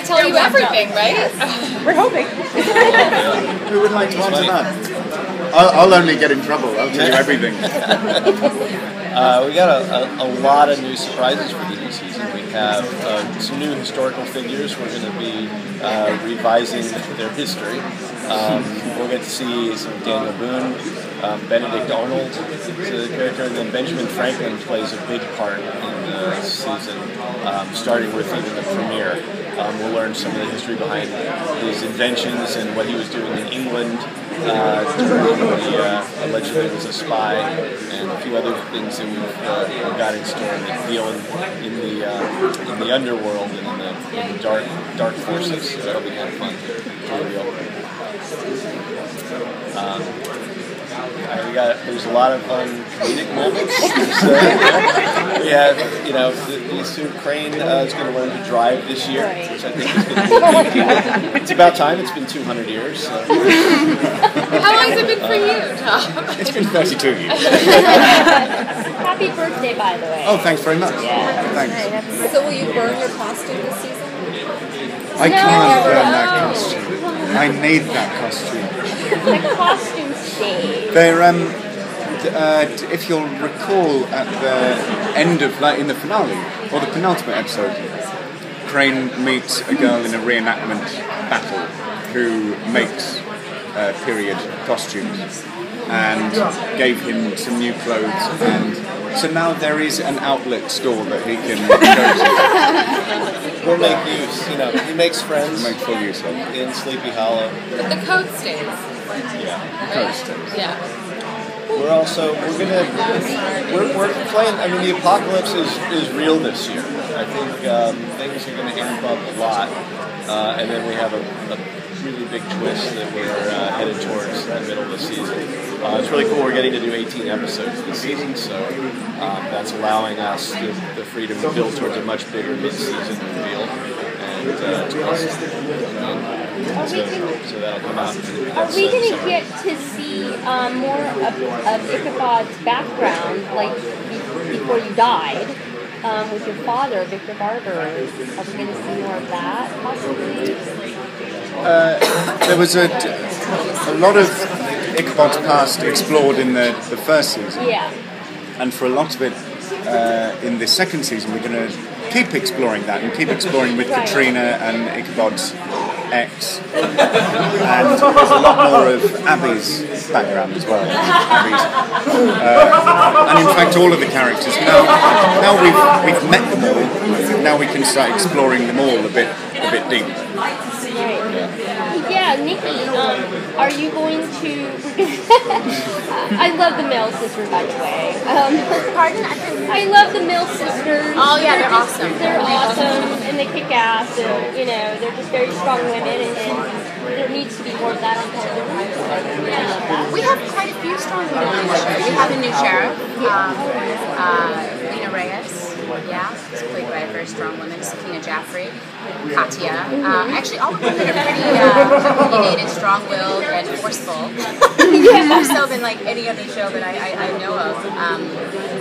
tell you everything, right? We're hoping. Who would like to answer that? I'll only get in trouble. I'll tell you everything. We got a lot of new surprises for the new season. We have some new historical figures. We're going to be revising their history. We'll get to see some Daniel Boone, Benedict Arnold, the character, and then Benjamin Franklin plays a big part in the season, starting with even the premiere. We'll learn some of the history behind his inventions and what he was doing in England. Allegedly was a spy, and a few other things that we've got in store that deal in the underworld and in the dark forces. So that'll be kind of fun to reveal. There's a lot of fun comedic moments. We have, Crane is going to learn to drive this year, which I think is going to be a big deal. It's about time. It's been 200 years. So. How long has it been for you, Tom? It's been 32 years. Happy birthday, by the way. Oh, thanks very much. Yeah. Thanks. So will you burn your costume this season? I can't burn that costume. I need that costume. The costume stage. They're if you'll recall, at the end of in the finale or the penultimate episode, Crane meets a girl in a reenactment battle who makes period costumes and gave him some new clothes, and so now there is an outlet store that he can go to. We'll make use, he makes friends. Make full use of in Sleepy Hollow. But the code stays. Yeah. Code stays. Yeah. We're playing. I mean, the apocalypse is real this year. I think things are going to amp up a lot, and then we have a really big twist that we're headed towards the middle of the season. It's really cool. We're getting to do 18 episodes this season, so that's allowing us the freedom to build towards a much bigger mid-season reveal. And so that'll come out. Are we going to get to see more of Ichabod's background, like before you died, with your father, Victor Barber? Are we going to see more of that, possibly? There was a lot of Ichabod's past explored in the first season. Yeah. And for a lot of it in the second season, we're going to keep exploring that and keep exploring with Katrina and Ichabod's ex. And there's a lot more of Abby's background as well. And in fact, all of the characters. Now we've met them all. Now we can start exploring them all a bit deeper. Yeah, Nikki, are you going to... I love the Mill sisters, by the way. Pardon? I love the Mill sisters. Oh, yeah, they're awesome. They're awesome, and they kick ass, and, they're just very strong women, and there needs to be more of that on television. We have quite a few strong women on the show. We have a new sheriff, Lena Reyes. Yeah, it's played by a very strong woman, Sakina Jaffrey, Katya. Actually, all the women are pretty opinionated, strong-willed, and forceful. More so than like any other show that I know of.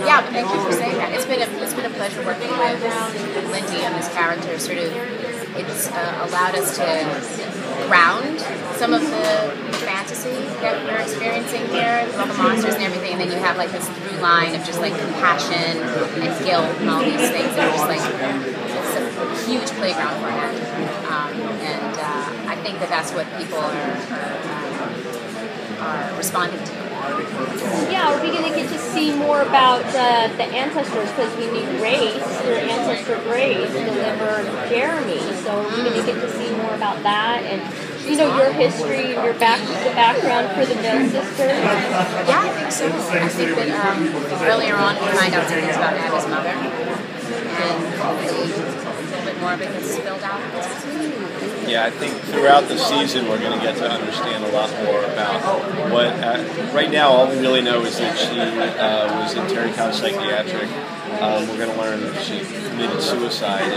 Yeah, but thank you for saying that. It's been a pleasure working with Lindy and this character. It's allowed us to ground some of the fantasy that we're experiencing here, with all the monsters and everything, and then you have like this through line of just like compassion and guilt and all these things that are just like, it's a huge playground for that. And I think that's what people are responding to. Yeah, are we going to get to see more about the ancestors, because we need Grace, your ancestor Grace, delivered Jeremy, so are we going to get to see more about that, and your history, the background for the Mill sisters? Yeah, I think so. I think that earlier on we find out some things about Abby's mother, and hopefully a little bit more of it gets spilled out. Yeah, I think throughout the season we're going to get to understand a lot more about what... right now, all we really know is that she was in Terry County Psychiatric. We're going to learn that she committed suicide.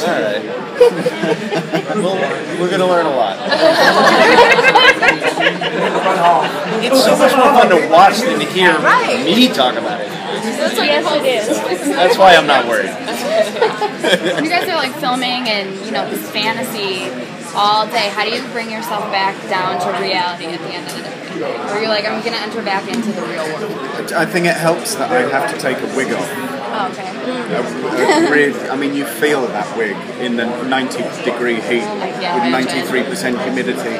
All right. Well, we're going to learn a lot. It's so much more fun to watch than to hear me talk about it. Yes, it is. That's why I'm not worried. When you guys are like filming and this fantasy all day, how do you bring yourself back down to reality at the end of the day? Or you're like, I'm going to enter back into the real world? I think it helps that I have to take a wig off. Oh, okay. I mean, you feel that wig in the 90-degree heat with 93% humidity.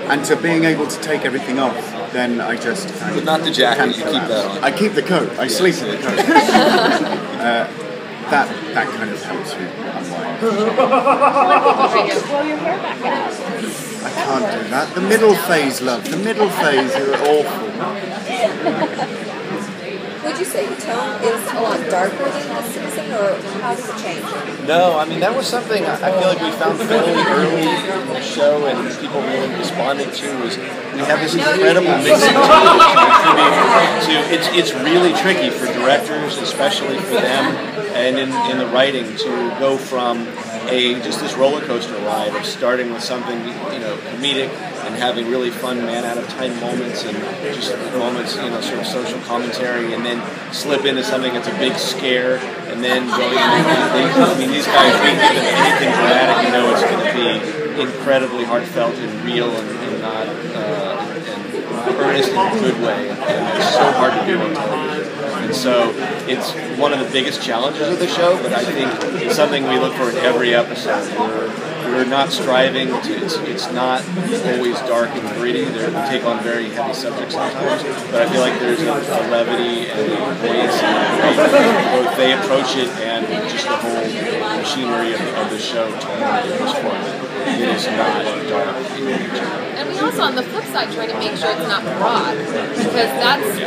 And to being able to take everything off, then I just kind But of not the jacket, you can't keep that on. I keep the coat. I sleep in the coat. That kind of helps you unwind. Grow your hair back out. I can't do that. The middle phase, love. The middle phase are awful. Would you say the tone is a lot darker than this season, or how does it change? No, I mean, that was something I feel like we found fairly early in the show and people really responded to was we have this incredible mixing it's really tricky for directors, especially for them and in the writing, to go from just this roller coaster ride of starting with something comedic and having really fun man out of time moments and just moments sort of social commentary, and then slip into something that's a big scare, and then going into these guys read anything dramatic, it's going to be incredibly heartfelt and real and not and earnest in a good way, and it's so hard to do on television. And so it's one of the biggest challenges of the show, but I think it's something we look for in every episode. We're not striving to, it's not always dark and gritty. We take on very heavy subjects sometimes, but I feel like there's a levity and a buoyancy in the way both they approach it and just the whole machinery of the show it is not dark in nature. And we also, on the flip side, try to make sure it's not broad, because that's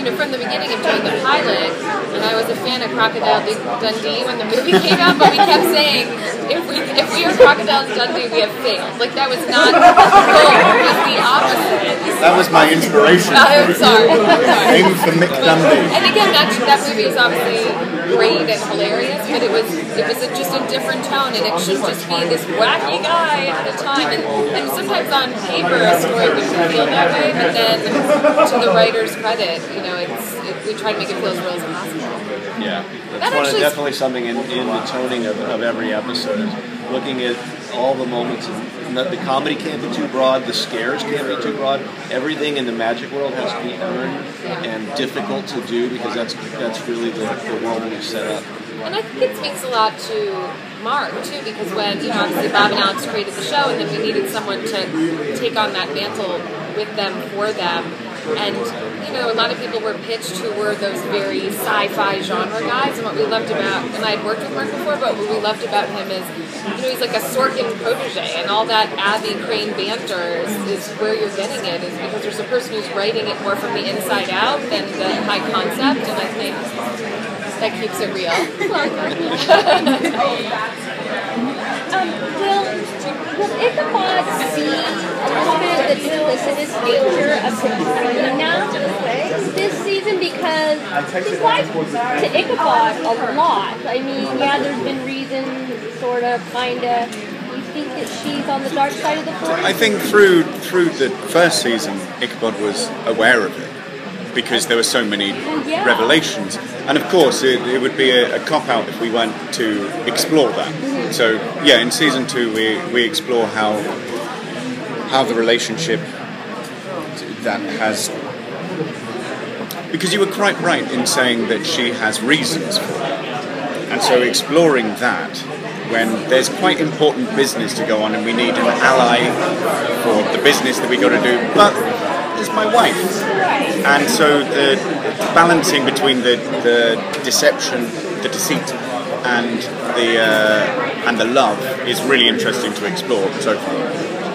from the beginning of doing the pilot, and I was a fan of Crocodile Dundee when the movie came out, but we kept saying, if we are Crocodile Dundee, we have failed. Like, that was not the goal, it was the opposite. That was my inspiration. I'm sorry. Aim for Mick Dundee. And again, that movie is obviously great and hilarious, but it was just a different tone, and it should just be this wacky guy at a time. And sometimes on paper, a story would feel that way, but then to the writer's credit, we try to make it feel as real as possible. Yeah, that's definitely something in the toning of every episode, is looking at all the moments. And the comedy can't be too broad, the scares can't be too broad. Everything in the magic world has to be earned and difficult to do, because that's really the world we've set up. And I think it speaks a lot to Mark, too, because when, obviously Bob and Alex created the show, and then we needed someone to take on that mantle with them, for them. And, a lot of people were pitched who were those very sci-fi genre guys, and what we loved about, and I had worked with Mark before, but what we loved about him is, he's like a Sorkin protege, and all that Abbey Crane banter is where you're getting it, is because there's a person who's writing it more from the inside out than the high concept, and I think that keeps it real. Will Ichabod see a little bit of the duplicitous nature of Kadin this season? Because his wife to Ichabod a lot. I mean, there's been reasons, sort of, kind of. You think that she's on the dark side of the force? I think through the first season, Ichabod was aware of it, because there were so many revelations. And of course, it would be a cop-out if we weren't to explore that. Mm-hmm. So, in season 2, we explore how the relationship that has... Because you were quite right in saying that she has reasons for it. And so exploring that, when there's quite important business to go on and we need an ally for the business that we got to do, but is my wife. And so the balancing between the deception, the deceit, and the love is really interesting to explore so far.